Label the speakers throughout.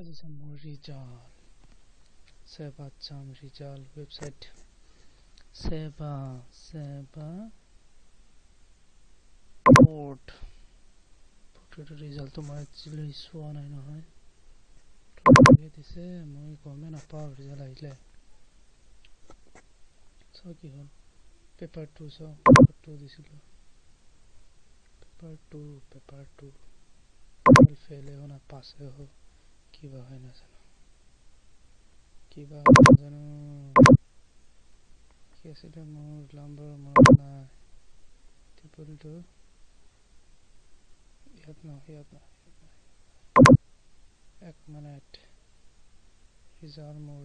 Speaker 1: আজি চাম মোৰ ৰিজাল্ট চেবাত চাম ৰিজাল্ট ৱেবছাইট চেবা পৰ্ট পৰ্টৰ ৰিজাল্টটো মই একচুৱেলি চোৱা নাই নহয় দিছে মই গমে নাপাওঁ ৰিজাল্ট আহিলে চাওঁ কি হ'ল পেপাৰ 2 চাওঁ পেপাৰ 2 দিছিলোঁ পেপাৰ 2 ফেইলে হোৱা না পাছে হ'ল কিবা হয় নাজানো কি আছিলে মোৰ নম্বৰ মনত নাই টিপলটো ইয়াত নহয় এক মিনিট ৰিজাল্ট মোৰ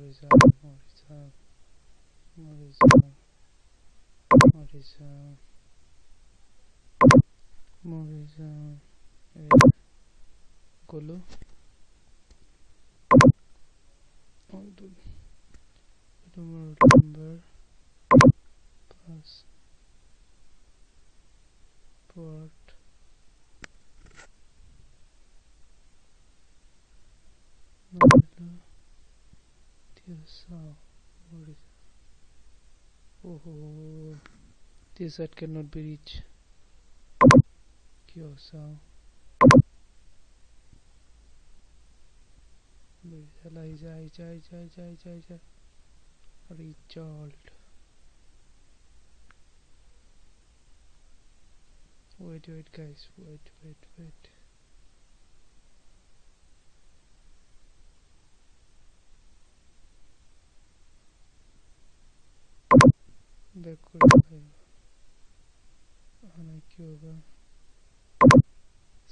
Speaker 1: গ'লো এইটো মোৰ number passport this site cannot be reached কিয় চাওঁ result wait guys wait back করে আমি কি হবে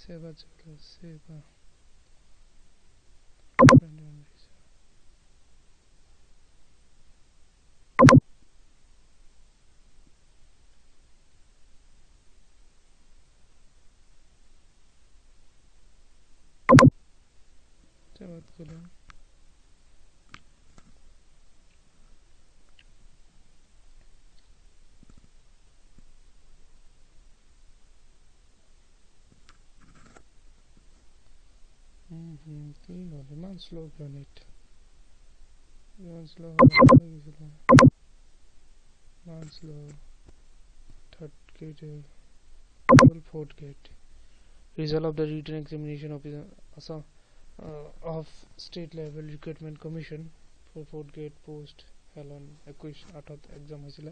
Speaker 1: সেবা সেবাত গেলাম কি হল ইমান slow planet Iman slow third grade fourth grade result of the written examination of Assam of state level recruitment commission for fourth grade post held on 21/8 exam হৈছিল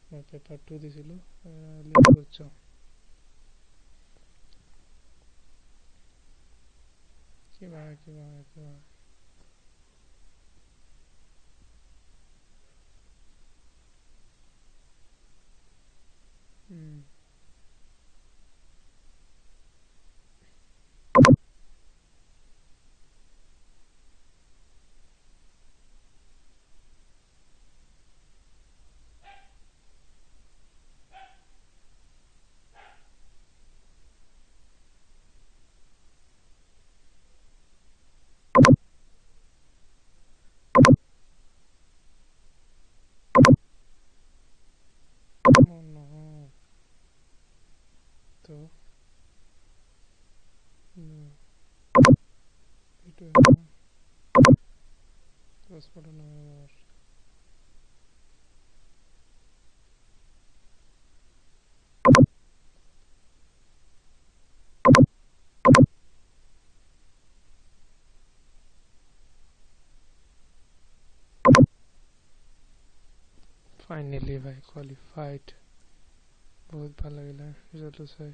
Speaker 1: মই পেপাৰ 2 দিছিলো লিংক কৰিছো কিবা নহয় তো এইটো পাছপোৰ্ট নহয় finally I qualified बहुत ভাল লাগিলে ৰিজাল্টটো চাই